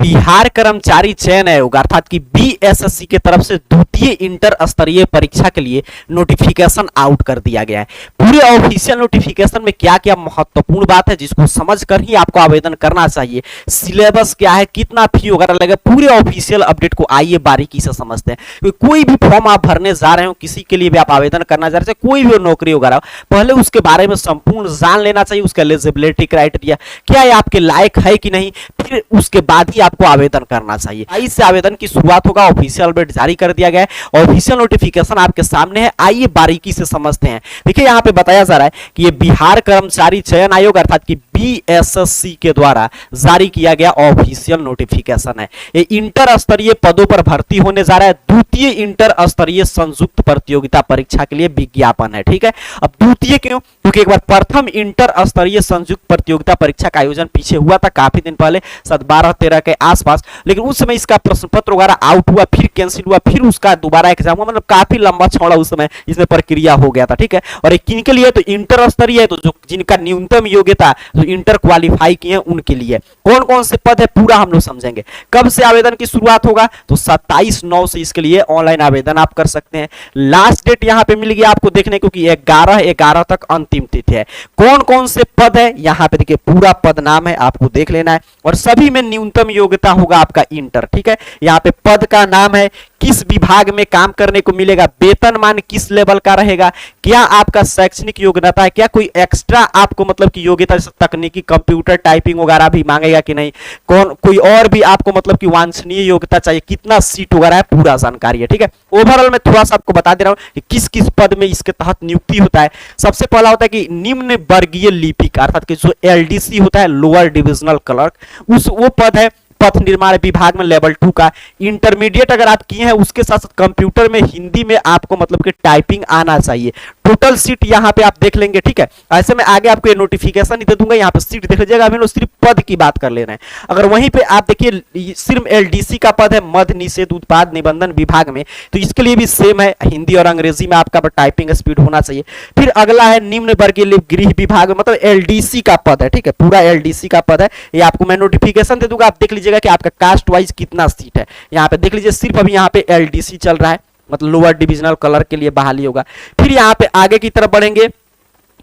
बिहार कर्मचारी चयन आयोग अर्थात कि बीएसएससी के तरफ से द्वितीय इंटर स्तरीय परीक्षा के लिए नोटिफिकेशन आउट कर दिया गया है। पूरे ऑफिशियल नोटिफिकेशन में क्या क्या महत्वपूर्ण बात है जिसको समझकर ही आपको आवेदन करना चाहिए, सिलेबस क्या है, कितना फी वगैरह लगेगा, पूरे ऑफिशियल अपडेट को आइए बारीकी से समझते हैं। कोई भी फॉर्म आप भरने जा रहे हो, किसी के लिए भी आप आवेदन करना जा रहे हैं, कोई भी नौकरी वगैरह, पहले उसके बारे में संपूर्ण जान लेना चाहिए, उसका एलिजिबिलिटी क्राइटेरिया क्या है, आपके लायक है कि नहीं, फिर उसके बाद ही आपको आवेदन करना चाहिए। इससे आवेदन की शुरुआत होगा। ऑफिशियल अपडेट जारी कर दिया गया है, ऑफिशियल नोटिफिकेशन आपके सामने है, आइए बारीकी से समझते हैं। देखिए यहाँ पे बताया जा रहा है कि ये बिहार कर्मचारी चयन आयोग अर्थात कि बीएसएससी के द्वारा जारी किया गया ऑफिशियल नोटिफिकेशन है। ये इंटर स्तरीय पदों पर भर्ती होने जा रहा है। द्वितीय इंटर स्तरीय संयुक्त प्रतियोगिता परीक्षा के लिए विज्ञापन है। ठीक है, अब द्वितीय क्यों? क्योंकि एक बार प्रथम इंटर स्तरीय संयुक्त प्रतियोगिता परीक्षा का आयोजन पीछे हुआ था काफी दिन पहले, 12-13 के आसपास, लेकिन उस समय इसका प्रश्न पत्र वगैरह आउट हुआ, फिर कैंसिल हुआ, फिर उसका दोबारा एग्जाम हुआ, मतलब काफी लंबा चौड़ा उस समय इसमें प्रक्रिया हो गया था। ठीक है, और एक किनके लिए? तो इंटर स्तरीय है, तो जो जिनका न्यूनतम योग्यता जो इंटर क्वालिफाई किए हैं उनके लिए। कौन कौन से पद है पूरा हम लोग समझेंगे। कब से आवेदन की शुरुआत होगा? तो 27/9 से इसके लिए ऑनलाइन आवेदन आप कर सकते हैं। लास्ट डेट यहां पे मिल गया आपको देखने को कि 11/11 तक अंतिम तिथि है। कौन कौन से पद है यहां पे देखिए, पूरा पद नाम है, आपको देख लेना है, और सभी में न्यूनतम योग्यता होगा आपका इंटर। ठीक है, यहाँ पे पद का नाम है, किस विभाग में काम करने को मिलेगा, वेतनमान किस लेवल का रहेगा, क्या आपका शैक्षणिक योग्यता है, क्या कोई एक्स्ट्रा आपको मतलब कि योग्यता जैसे तकनीकी कंप्यूटर टाइपिंग वगैरह भी मांगेगा कि नहीं, कौन कोई और भी आपको मतलब कि वांछनीय योग्यता चाहिए, कितना सीट वगैरह है, पूरा जानकारी है। ठीक है, ओवरऑल मैं थोड़ा सा आपको बता दे रहा हूं कि किस किस पद में इसके तहत नियुक्ति होता है। सबसे पहला होता है कि निम्न वर्गीय लिपिक अर्थात कि जो एलडीसी होता है, लोअर डिविजनल क्लर्क, वो पद है। पथ निर्माण विभाग में लेवल 2 का। इंटरमीडिएट अगर आप किए हैं उसके साथ साथ कंप्यूटर में हिंदी में आपको मतलब कि टाइपिंग आना चाहिए। टोटल सीट यहाँ पे आप देख लेंगे। ठीक है, ऐसे में आगे आपको ये नोटिफिकेशन ही दे दूंगा, यहाँ पे सीट देख लीजिएगा। हम लोग सिर्फ पद की बात कर ले रहे हैं। अगर वहीं पे आप देखिए सिर्फ एलडीसी का पद है मद्य निषेध उत्पाद निबंधन विभाग में, तो इसके लिए भी सेम है, हिंदी और अंग्रेजी में आपका टाइपिंग स्पीड होना चाहिए। फिर अगला है निम्न वर्गीय गृह विभाग में, मतलब एलडीसी का पद है। ठीक है, पूरा एलडीसी का पद है, ये आपको मैं नोटिफिकेशन दे दूंगा, आप देख लीजिएगा कि आपका कास्ट वाइज कितना सीट है। यहाँ पे देख लीजिए सिर्फ अभी यहाँ पे एलडीसी चल रहा है, मतलब लोअर डिविजनल क्लर्क के लिए बहाली होगा। फिर यहाँ पे आगे की तरफ बढ़ेंगे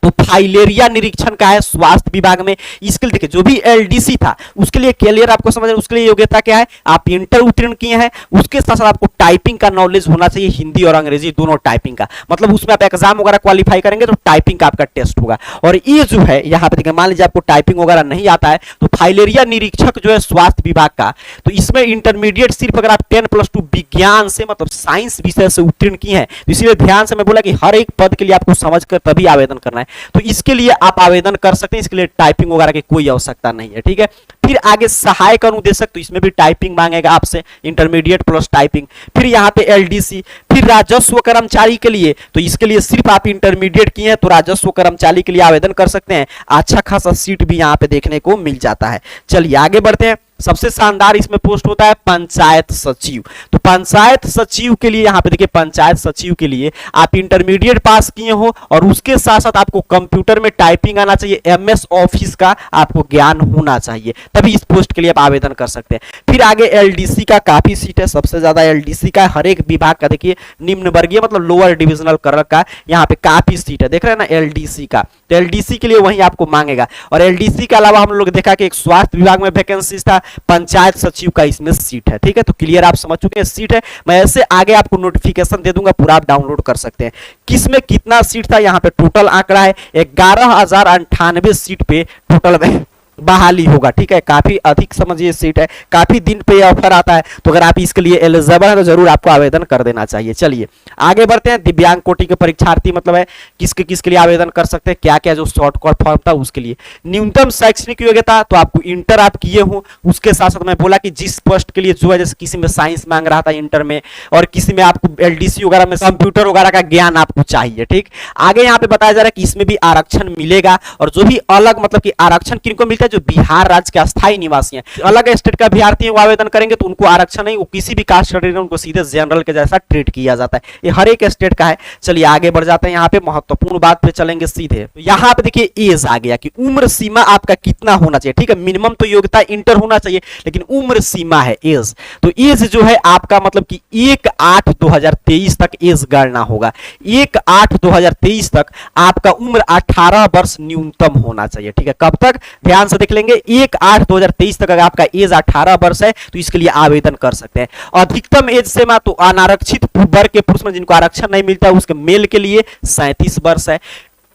तो फाइलेरिया निरीक्षण का है स्वास्थ्य विभाग में। इसके लिए देखिए जो भी एलडीसी था उसके लिए क्लियर आपको समझ, उसके लिए योग्यता क्या है, आप इंटर उत्तीर्ण किए हैं, उसके साथ साथ आपको टाइपिंग का नॉलेज होना चाहिए, हिंदी और अंग्रेजी दोनों टाइपिंग का, मतलब उसमें आप एग्जाम वगैरह क्वालिफाई करेंगे तो टाइपिंग का आपका टेस्ट होगा। और ये जो है यहाँ पे देखिए, मान लीजिए आपको टाइपिंग वगैरह नहीं आता है तो फाइलेरिया निरीक्षक जो है स्वास्थ्य विभाग का, तो इसमें इंटरमीडिएट सिर्फ अगर आप 10+2 विज्ञान से मतलब साइंस विषय से उत्तीर्ण किए हैं, तो इसीलिए ध्यान से मैं बोला कि हर एक पद के लिए आपको समझकर तभी आवेदन करना है। तो इसके लिए आप आवेदन कर सकते हैं, इसके लिए टाइपिंग वगैरह की कोई आवश्यकता नहीं है। ठीक है, फिर आगे सहायक अनुदेशक, तो इसमें भी टाइपिंग मांगेगा आपसे, इंटरमीडिएट प्लस टाइपिंग। फिर यहाँ पे एलडीसी। फिर राजस्व कर्मचारी के लिए, तो इसके लिए सिर्फ आप इंटरमीडिएट किए हैं तो राजस्व कर्मचारी के लिए आवेदन कर सकते हैं। अच्छा खासा सीट भी यहाँ पे देखने को मिल जाता है। चलिए आगे बढ़ते हैं। सबसे शानदार इसमें पोस्ट होता है पंचायत सचिव। तो पंचायत सचिव के लिए यहाँ पे देखिए, पंचायत सचिव के लिए आप इंटरमीडिएट पास किए हो और उसके साथ साथ आपको कंप्यूटर में टाइपिंग आना चाहिए, एमएस ऑफिस का आपको ज्ञान होना चाहिए, तभी इस पोस्ट के लिए आप आवेदन कर सकते हैं। फिर आगे एलडीसी का काफी सीट है, सबसे ज्यादा एलडीसी का हर एक विभाग का। देखिए निम्न वर्गीय मतलब लोअर डिविजनल क्लर्क का यहाँ पे काफी सीट है, देख रहे हैं ना एलडीसी का, तो एलडीसी के लिए वही आपको मांगेगा। और एलडीसी के अलावा हम लोग देखा कि एक स्वास्थ्य विभाग में वैकेंसी था, पंचायत सचिव का इसमें सीट है। ठीक है, तो क्लियर आप समझ चुके हैं सीट है। मैं ऐसे आगे आपको नोटिफिकेशन दे दूंगा, पूरा आप डाउनलोड कर सकते हैं। किसमें कितना सीट था यहाँ पे टोटल आंकड़ा है 11,098 सीट पे टोटल में बहाली होगा। ठीक है, काफी अधिक समझिए सीट है, काफी दिन पे ऑफर आता है, तो अगर आप इसके लिए एलिजिबल है तो जरूर आपको आवेदन कर देना चाहिए। चलिए आगे बढ़ते हैं। दिव्यांग कोटि के परीक्षार्थी मतलब है किसके लिए आवेदन कर सकते हैं, क्या क्या जो शॉर्टकट फॉर्म था उसके लिए। न्यूनतम शैक्षणिक योग्यता, तो आपको इंटर आप किए हो, उसके साथ साथ मैं बोला कि जिस पोस्ट के लिए जो है, जैसे किसी में साइंस मांग रहा था इंटर में, और किसी में आपको एलडीसी वगैरह में कंप्यूटर वगैरह का ज्ञान आपको चाहिए। ठीक, आगे यहाँ पे बताया जा रहा है कि इसमें भी आरक्षण मिलेगा, और जो भी अलग मतलब कि आरक्षण किनको मिलता है, जो बिहार राज्य के अस्थायी निवासी हैं, अलग स्टेट का अभ्यर्थी वो आवेदन करेंगे तो उनको आरक्षण नहीं, वो किसी भी कास्ट कैटेगरी में उनको सीधे जनरल के जैसा ट्रीट किया जाता है। ये हर एक स्टेट का है। चलिए आगे बढ़ जाते हैं, यहाँ पे महत्वपूर्ण बात पे चलेंगे सीधे। तो यहाँ पे देखिए एज आ गया कि उम्र सीमा आपका कितना होना चाहिए। ठीक है, मिनिमम तो योग्यता इंटर होना चाहिए, लेकिन उम्र सीमा है एज। तो एज जो है आपका मतलब कि 1/8/2023 तक एज गणना होगा। 1/8/2023 तक आपका उम्र 18 वर्ष न्यूनतम होना चाहिए। ठीक है, कब तक ध्यान से देख लेंगे, 1/8/2023 तक अगर आपका एज 18 वर्ष है तो इसके लिए आवेदन कर सकते हैं। अधिकतम एज सीमा तो अनारक्षित वर्ग के पुरुष में जिनको आरक्षण नहीं मिलता उसके मेल के लिए 37 वर्ष है,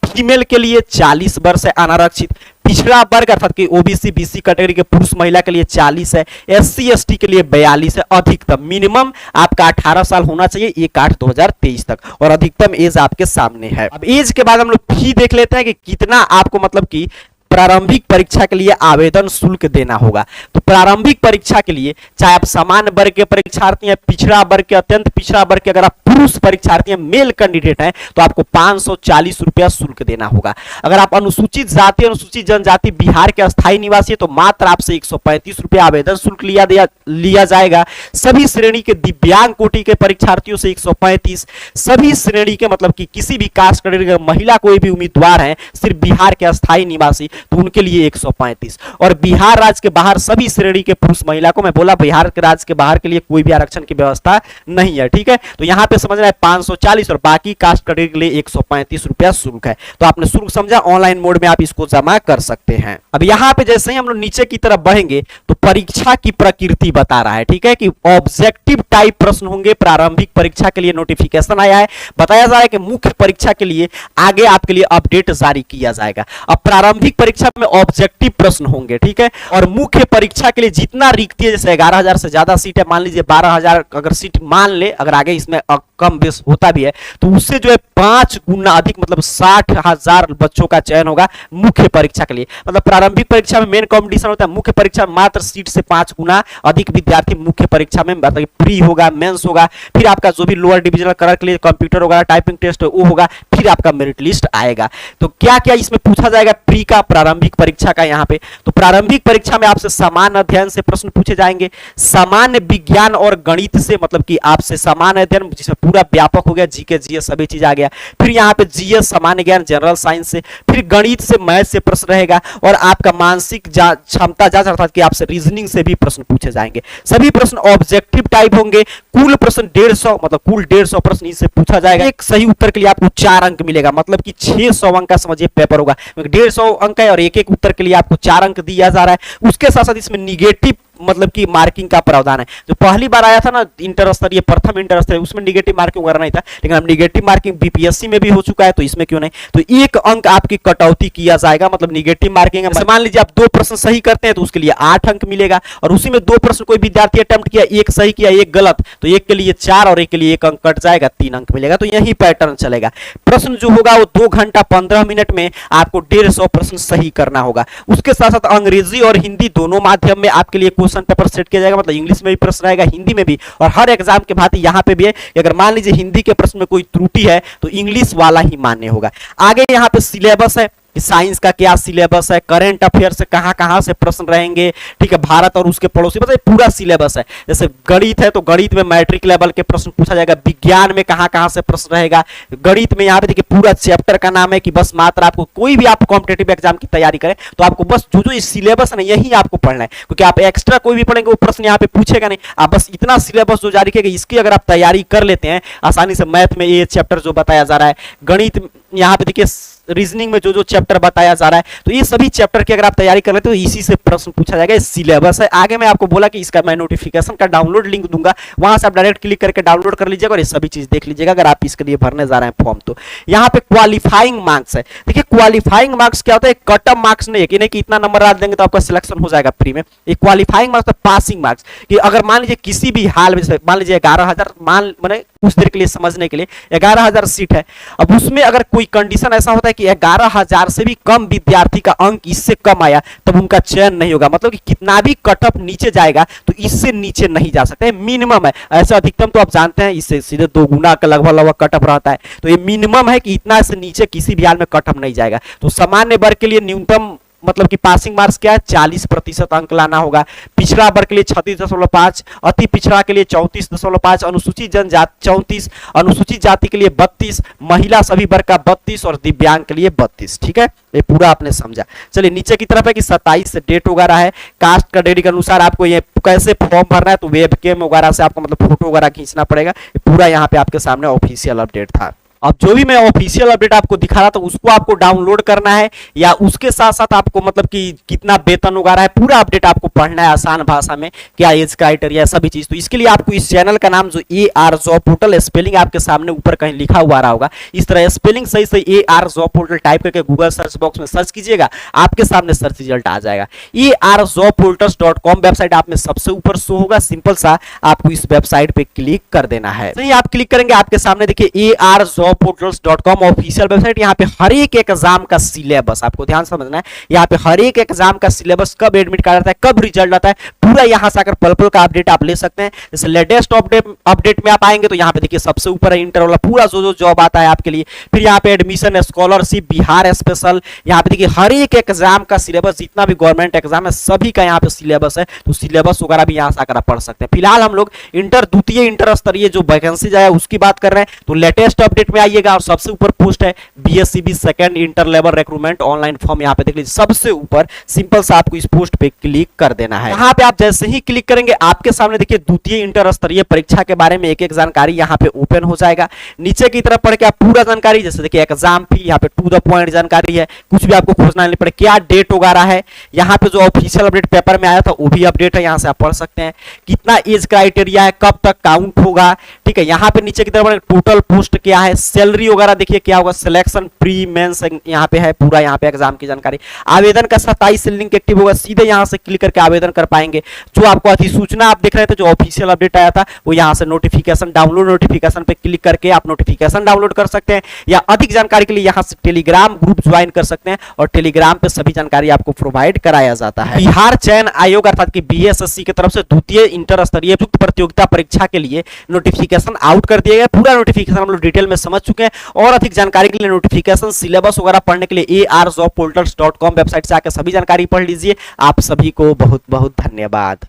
फीमेल के लिए 40 वर्ष है अनारक्षित, पिछड़ा वर्ग अर्थात कि ओबीसी बीसी कैटेगरी के पुरुष महिला के लिए 40 है, एससी एसटी के लिए 42 है। अधिकतम मिनिमम आपका 18 साल होना चाहिए 1/8/2023 तक, और अधिकतम एज आपके सामने है। अब एज के बाद हम लोग फी देख लेते हैं कि कितना आपको मतलब कि प्रारंभिक परीक्षा के लिए आवेदन शुल्क देना होगा। तो प्रारंभिक परीक्षा के लिए चाहे आप सामान्य वर्ग के परीक्षार्थी हैं, पिछड़ा वर्ग के, अत्यंत पिछड़ा वर्ग के, अगर आप पुरुष परीक्षार्थी हैं, मेल कैंडिडेट हैं, तो आपको 540 रुपया शुल्क देना होगा। अगर आप अनुसूचित जाति अनुसूचित जनजाति बिहार के अस्थायी निवासी है तो मात्र आपसे 135 रुपया आवेदन शुल्क लिया जाएगा। सभी श्रेणी के दिव्यांग कोटि के परीक्षार्थियों से 135, सभी श्रेणी के मतलब कि किसी भी कास्ट कैटेगरी के महिला कोई भी उम्मीदवार हैं सिर्फ बिहार के अस्थायी निवासी तो उनके लिए 135, और बिहार राज्य के बाहर सभी श्रेणी के पुरुष महिला को, मैं बोला बिहार के राज्य के बाहर के लिए कोई भी आरक्षण की व्यवस्था नहीं है। ठीक है, तो यहां पे समझना है 540 और बाकी कास्ट कैटेगरी के लिए 135 रुपया शुल्क है। तो आपने शुल्क समझा, ऑनलाइन मोड में आप इसको जमा कर सकते हैं। अब यहां पे जैसे ही हम लोग नीचे की तरफ बढ़ेंगे तो परीक्षा की प्रकृति बता रहा है। ठीक है, कि ऑब्जेक्टिव टाइप प्रश्न होंगे। प्रारंभिक परीक्षा के लिए नोटिफिकेशन आया है, बताया जा रहा है कि मुख्य परीक्षा के लिए आगे आपके लिए अपडेट जारी किया जाएगा। अब प्रारंभिक परीक्षा में ऑब्जेक्टिव प्रश्न होंगे। ठीक है, और मुख्य परीक्षा के लिए जितना रिक्ति है, जैसे 11,000 से ज्यादा सीट है, मान लीजिए 12,000 अगर सीट मान ले, अगर आगे इसमें कम बेस होता भी है तो उससे जो है 5 गुना अधिक मतलब 60,000 बच्चों का चयन होगा मुख्य परीक्षा के लिए। मतलब प्रारंभिक परीक्षा में मेन कंपटीशन होता है, मुख्य परीक्षा में मात्र सीट से 5 गुना अधिक विद्यार्थी मुख्य परीक्षा में, मतलब प्री होगा, मेंस होगा, फिर आपका जो भी लोअर डिविजनल क्लर्क के लिए कंप्यूटर होगा, टाइपिंग टेस्ट वो होगा, फिर आपका मेरिट लिस्ट आएगा। तो क्या क्या इसमें पूछा जाएगा प्री का, प्रारंभिक परीक्षा का। यहाँ पे तो प्रारंभिक परीक्षा में आपसे सामान्य अध्ययन से प्रश्न पूछे जाएंगे, सामान्य विज्ञान और गणित से, मतलब कि आपसे सामान्य अध्ययन जिसमें पूरा व्यापक हो गया, जीके जीएस सभी चीज आ गया, फिर यहाँ पे जीएस सामान्य ज्ञान जनरल साइंस से, फिर गणित से मैथ से प्रश्न रहेगा, और आपका मानसिक क्षमता जांच अर्थात कि आपसे रीजनिंग से भी प्रश्न पूछे जाएंगे। सभी प्रश्न ऑब्जेक्टिव टाइप होंगे। कुल प्रश्न 150 मतलब कुल 150 प्रश्न इससे पूछा जाएगा। एक सही उत्तर के लिए आपको 4 अंक मिलेगा, मतलब कि 600 अंक का समझिए पेपर होगा। 150 अंक है और एक एक उत्तर के लिए आपको 4 अंक दिया जा रहा है। उसके साथ साथ इसमें निगेटिव मतलब कि मार्किंग का प्रावधान है। जो पहली बार आया था ना इंटर स्तरीय, प्रथम इंटर स्तरीय, उसमें निगेटिव मार्किंग वगैरह नहीं था, लेकिन अब निगेटिव मार्किंग बीपीएससी में भी हो चुका है तो इसमें क्यों नहीं। तो 1 अंक आपकी कटौती किया जाएगा, मतलब निगेटिव मार्किंग है। मान लीजिए आप 2 प्रश्न सही करते हैं तो उसके लिए 8 अंक मिलेगा, और उसी में 2 प्रश्न कोई विद्यार्थी अटेम्प्ट किया, 1 सही किया 1 गलत, तो 1 के लिए 4 और 1 के लिए 1 अंक कट जाएगा, 3 अंक मिलेगा। तो यही पैटर्न चलेगा। प्रश्न जो होगा वो 2 घंटा 15 मिनट में आपको 150 प्रश्न सही करना होगा। उसके साथ साथ अंग्रेजी और हिंदी दोनों माध्यम में आपके लिए क्वेश्चन पेपर सेट किया जाएगा, मतलब इंग्लिश में भी प्रश्न रहेगा, हिंदी में भी, और हर एग्जाम के भांति यहाँ पे भी है कि अगर मान लीजिए हिंदी के प्रश्न में कोई त्रुटि है तो इंग्लिश वाला ही मान्य होगा। आगे यहाँ पे सिलेबस है, साइंस का क्या सिलेबस है, करंट अफेयर से कहां से प्रश्न रहेंगे, ठीक है, भारत और उसके पड़ोसी, मतलब पूरा सिलेबस है। जैसे गणित है तो गणित में मैट्रिक लेवल के प्रश्न पूछा जाएगा, विज्ञान में कहां से प्रश्न रहेगा। गणित में यहाँ पे देखिए पूरा चैप्टर का नाम है कि बस मात्र आपको कोई भी आप कॉम्पिटेटिव एग्जाम की तैयारी करें तो आपको बस जो जो सिलेबस है यही आपको पढ़ना है, क्योंकि आप एक्स्ट्रा कोई भी पढ़ेंगे वो प्रश्न यहाँ पे पूछेगा नहीं। आप बस इतना सिलेबस जो जारी किया इसकी अगर आप तैयारी कर लेते हैं आसानी से, मैथ में ये चैप्टर जो बताया जा रहा है, गणित यहाँ पे देखिए रीजनिंग में जो जो चैप्टर बताया जा रहा है, तो ये सभी चैप्टर की अगर आप तैयारी कर लेते हो तो इसी से प्रश्न पूछा जाएगा। सिलेबस है। आगे मैं आपको बोला कि इसका मैं नोटिफिकेशन का डाउनलोड लिंक दूंगा, वहां से आप डायरेक्ट क्लिक करके डाउनलोड कर लीजिएगा और ये सभी चीज देख लीजिएगा अगर आप इसके लिए भरने जा रहे हैं फॉर्म। तो यहाँ पे क्वालिफाइंग मार्क्स है। देखिए क्वालिफाइंग मार्क्स क्या होता है, कट ऑफ मार्क्स नहीं है कि नहीं कि इतना नंबर डाल देंगे तो आपका सिलेक्शन हो जाएगा प्री में। ये क्वालिफाइंग मार्क्स पासिंग मार्क्स, कि अगर मान लीजिए किसी भी हाल में, मान लीजिए 11,000, मैंने कुछ देर के लिए समझने के लिए 11,000 सीट है, अब उसमें अगर कोई कंडीशन ऐसा होता है कि 11,000 से भी कम विद्यार्थी का अंक इससे कम आया तब उनका चयन नहीं होगा। मतलब कि कितना भी कट ऑफ नीचे जाएगा तो इससे नीचे नहीं जा सकते, मिनिमम है। ऐसा अधिकतम तो आप जानते हैं इससे सीधे 2 गुना का लगभग कट ऑफ रहता है, तो ये मिनिमम है कि इतना से नीचे किसी भी हाल में कट ऑफ नहीं जाएगा। तो सामान्य वर्ग के लिए न्यूनतम मतलब कि पासिंग मार्क्स क्या है 40% अंक लाना होगा। पिछड़ा वर्ग के लिए 36.5, अति पिछड़ा के लिए 34.5, अनुसूचित जनजाति 34, अनुसूचित जाति के लिए 32, महिला सभी वर्ग का 32 और दिव्यांग के लिए 32। ठीक है, ये पूरा आपने समझा। चलिए नीचे की तरफ है कि 27 से डेट वगैरह है, कास्ट कैटेगरी के अनुसार आपको ये कैसे फॉर्म भरना है, तो वेबकैम वगैरह से आपको मतलब फोटो वगैरह खींचना पड़ेगा। पूरा यहाँ पे आपके सामने ऑफिशियल अपडेट था। अब जो भी मैं ऑफिशियल अपडेट आपको दिखा रहा था उसको आपको डाउनलोड करना है या उसके साथ साथ आपको मतलब कि कितना वेतन वगैरह है पूरा अपडेट आपको पढ़ना है आसान भाषा में, क्या एज क्राइटेरिया सभी चीज। तो इसके लिए आपको इस चैनल का नाम जो AR जॉब पोर्टल, स्पेलिंग आपके सामने ऊपर कहीं लिखा हुआ रहा होगा, इस तरह स्पेलिंग सही सही AR जॉब पोर्टल टाइप करके गूगल सर्च बॉक्स में सर्च कीजिएगा, आपके सामने सर्च रिजल्ट आ जाएगा। ARjobportals.com वेबसाइट आप में सबसे ऊपर शो होगा, सिंपल सा आपको इस वेबसाइट पे क्लिक कर देना है। सही आप क्लिक करेंगे आपके सामने देखिए ARjobportals.com ऑफिशियल वेबसाइट। यहाँ पे हर एक एग्जाम का सिलेबस आपको ध्यान समझना है, यहाँ पे हर एक एग्जाम का सिलेबस, कब एडमिट कार्ड आता है, कब रिजल्ट आता है, पूरा यहाँ से आकर पल पल का अपडेट आप ले सकते हैं। जैसे लेटेस्ट अपडेट में आप आएंगे तो यहाँ पे देखिए सबसे ऊपर है इंटर वाला पूरा जो जॉब आता है आपके लिए। फिर यहाँ पे एडमिशन, स्कॉलरशिप, बिहार स्पेशल, यहाँ पे देखिए हर एक एग्जाम का सिलेबस, जितना भी गवर्नमेंट एग्जाम है सभी का यहाँ पे सिलेबस है, तो सिलेबस वगैरह भी यहाँ से आकर आप पढ़ सकते हैं। फिलहाल हम लोग द्वितीय इंटर स्तरीय जो वैकेंसी आया उसकी बात कर रहे हैं, तो लेटेस्ट अपडेट में आइएगा और सबसे ऊपर पोस्ट है BSCB second inter level recruitment online form, यहाँ पे देख लीजिए सबसे ऊपर, सिंपल सा आपको इस पोस्ट पे क्लिक कर देना है। यहाँ पे आप जैसे ही क्लिक करेंगे आपके सामने देखिए द्वितीय इंटर स्तरीय परीक्षा के बारे में एक एक जानकारी यहाँ पे ओपन हो जाएगा। नीचे की तरफ पढ़ के आप पूरा जानकारी, जैसे देखिए एग्जाम फी, यहाँ पे टू द पॉइंट जानकारी है, कुछ भी आपको खोजना नहीं पड़े, क्या डेट वगैरह है, यहाँ पे जो ऑफिशियल अपडेट पेपर में आया था वो भी अपडेट है, यहाँ से आप पढ़ सकते हैं, कितना एज क्राइटेरिया है, कब तक काउंट होगा। ठीक है, यहाँ पे नीचे की तरफ टोटल पोस्ट क्या है, सैलरी वगैरह देखिए क्या होगा, सिलेक्शन प्री मेंस यहाँ पे है पूरा, यहाँ पे एग्जाम की जानकारी। आवेदन का 27 से लिंक एक्टिव होगा, सीधे यहाँ से क्लिक करके आवेदन कर पाएंगे। जो आपको अधिसूचना आप देख रहे थे, जो ऑफिशियल अपडेट आया था, वो यहाँ से नोटिफिकेशन, डाउनलोड नोटिफिकेशन पे क्लिक करके आप नोटिफिकेशन डाउनलोड कर सकते हैं, या अधिक जानकारी के लिए यहाँ से टेलीग्राम ग्रुप ज्वाइन कर सकते हैं और टेलीग्राम पे सभी जानकारी आपको प्रोवाइड कराया जाता है। बिहार चयन आयोग अर्थात कि BSSC की तरफ से द्वितीय इंटर स्तरीय प्रतियोगिता परीक्षा के लिए नोटिफिकेशन आउट कर दिया गया। पूरा नोटिफिकेशन हम लोग डिटेल में समझ चुके हैं, और अधिक जानकारी के लिए नोटिफिकेशन, सिलेबस वगैरह पढ़ने के लिए ARjobportals.com वेबसाइट से आकर सभी जानकारी पढ़ लीजिए। आप सभी को बहुत बहुत धन्यवाद।